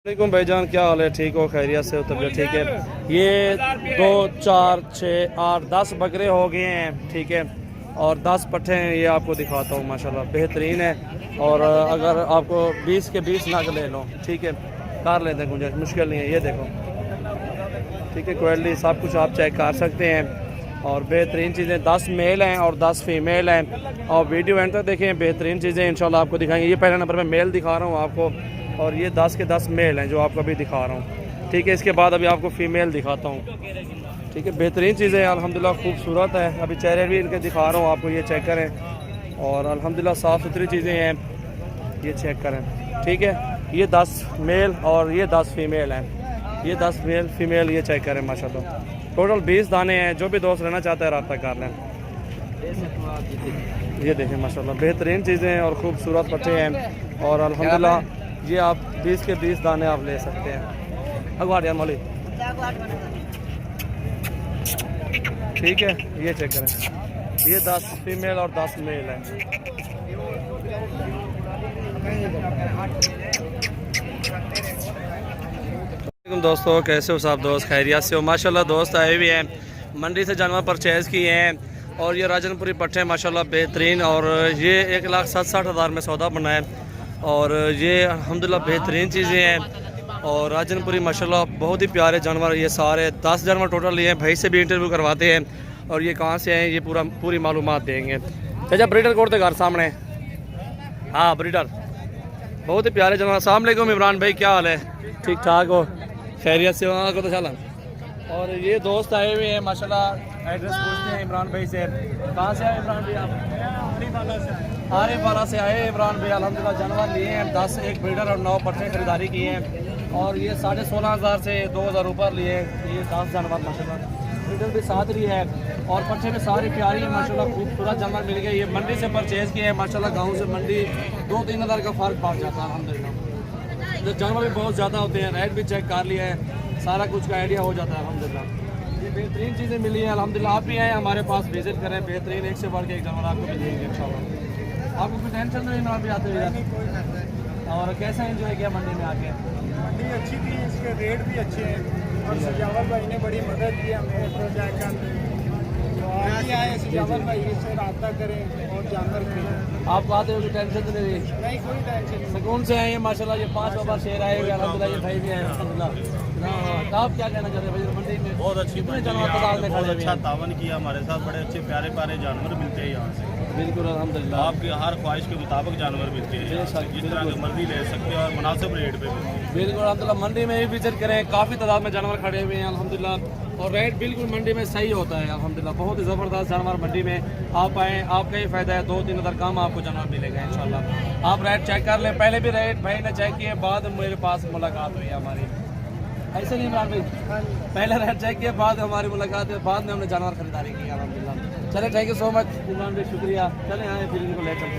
वालेकुम भाईजान, क्या हाल है? ठीक हो? खैरियत से हो? तबीयत ठीक है? ये 2 4 6 8 10 बकरे हो गए हैं, ठीक है। और 10 पट्ठे हैं, ये आपको दिखाता हूँ। माशाल्लाह बेहतरीन है। और अगर आपको 20 के 20 नग ले लो, ठीक है, कर लेते हैं, गुंजाइश मुश्किल नहीं है। ये देखो, ठीक है, क्वालिटी सब कुछ आप चेक कर सकते हैं। और बेहतरीन चीज़ें 10 मेल हैं और 10 फीमेल हैं। और वीडियो एंड तक देखें, बेहतरीन चीज़ें इंशाल्लाह आपको दिखाएंगे। ये पहले नंबर पे मेल दिखा रहा हूँ आपको, और ये 10 के 10 मेल हैं जो आपको अभी दिखा रहा हूँ, ठीक है। इसके बाद अभी आपको फ़ीमेल दिखाता हूँ, ठीक है। बेहतरीन चीज़ें अल्हम्दुलिल्लाह, खूबसूरत है। अभी चेहरे भी इनके दिखा रहा हूँ आपको, ये चेक करें। और अल्हम्दुलिल्लाह साफ़ सुथरी चीज़ें हैं, ये चेक करें, ठीक है। ये 10 मेल और ये 10 फीमेल हैं। ये 10 मेल फीमेल, ये चेक करें माशाल्लाह। टोटल 20 दाने हैं। जो भी दोस्त रहना चाहता है रब्ता कर लें। ये देखें माशाल्लाह, बेहतरीन चीज़ें हैं और खूबसूरत पट्टे हैं। और अल्हम्दुलिल्लाह ये आप 20 के 20 दाने आप ले सकते हैं। अगवाड़ यार मौली, ठीक है। ये चेक करें, ये 10 फीमेल और 10 मेल हैं। दोस्तों, कैसे हो सब दोस्त? खैरियत से हो? माशाल्लाह दोस्त आए हुए हैं, मंडी से जानवर परचेज़ किए हैं। और ये राजनपुरी पट्टे माशाल्लाह बेहतरीन। और ये 1,60,000 में सौदा बना है। और ये अल्हम्दुलिल्लाह बेहतरीन चीज़ें हैं। और राजनपुरी माशाल्लाह बहुत ही प्यारे जानवर, ये सारे 10 जानवर टोटल लिए हैं। भाई से भी इंटरव्यू करवाते हैं और ये कहाँ से हैं, ये पूरी मालूमात देंगे। चाचा ब्रीडर कोड के घर सामने, हाँ ब्रीडर, बहुत ही प्यारे जानवर। अस्सलाम वालेकुम इमरान भाई, क्या हाल है? ठीक ठाक हो? खैरियत से वहाँ को तो चला। और ये दोस्त आए हुए हैं माशाल्लाह, एड्रेस पूछते हैं इमरान भाई से। कहाँ से आए इमरान भाई आप? आरिफवाला से आए इमरान भाई। अल्हम्दुलिल्लाह जानवर लिए हैं 10, एक ब्रीडर और 9 पट्टे खरीदारी किए हैं। और ये 16,500 से 2,000 ऊपर लिए हैं। ये 10 जानवर माशाल्लाह, ब्रीडर भी साथ लिए है। और पट्टे में सारी प्यारी है माशाल्लाह, खूबसूरत जानवर मिल गए। ये मंडी से परचेज़ किए हैं माशाल्लाह। गाँव से मंडी 2-3 हज़ार का फ़र्क पड़ जाता है अल्हम्दुलिल्लाह। तो जानवर भी बहुत ज़्यादा होते हैं, रेट भी चेक कर लिया है, सारा कुछ का आइडिया हो जाता है अल्हम्दुलिल्लाह। ये बेहतरीन चीज़ें मिली हैं अल्हम्दुलिल्लाह। आप भी आए हमारे पास, विजिट करें, बेहतरीन एक से बढ़ के एक जानवर आपको मिलेंगे इंशाल्लाह। आपको कोई टेंशन नहीं ना भी आते हुए? और कैसा एंजॉय किया मंडी में आके? मंडी अच्छी थी, इसके रेट भी अच्छे हैं। और सजावल भाई ने बड़ी मदद की हमें प्रोजेक्ट का। तो आप भी आए, सजावल भाई से रब्ता करें और जानवर खरीदें। आप आते हो, टेंशन तो नहीं? नहीं, कोई टेंशन नहीं। सुकून से आए हैं माशाल्लाह। ये 5 बाबा शेर आए हुए अल्हम्दुलिल्लाह, ये भाई भी आए अल्हम्दुलिल्लाह। तो आप क्या कहना चाहते हैं भाई मंडी में? बहुत अच्छी कितने जानवर तादाद में खड़े हुए अच्छा हैं? तावन किया हमारे साथ, बड़े अच्छे प्यारे प्यारे जानवर मिलते हैं यहाँ से। बिल्कुल अल्हम्दुलिल्लाह, आपकी हर ख्वाहिश के मुताबिक जानवर मिलते हैं यहाँ से, जिस तरह की मर्जी ले सकते हैं और मुनासिब रेट पे मिलते हैं। बिल्कुल अल्हम्दुलिल्लाह। मंडी में भी विजिट करें, काफ़ी तादाद में जानवर खड़े हुए हैं अल्हम्दुलिल्लाह। और रेट बिल्कुल मंडी में सही होता है अल्हम्दुलिल्लाह। बहुत ही ज़बरदस्त जानवर मंडी में आप आएँ, आपका ही फ़ायदा है। 2-3 हज़ार कम आपको जानवर मिलेगा इंशाल्लाह। आप रेट चेक कर लें, पहले भी रेट भाई ने चेक किए, बाद में मेरे पास मुलाकात हुई हमारी। ऐसे नहीं इमरान भाई, पहले रेट चेक किए, बाद हमारी मुलाकात है, बाद में हमने जानवर खरीदारी की अल्हम्दुलिल्लाह। चले, thank you so much Imran भाई, शुक्रिया। चले आए फिर इनको ले चलते।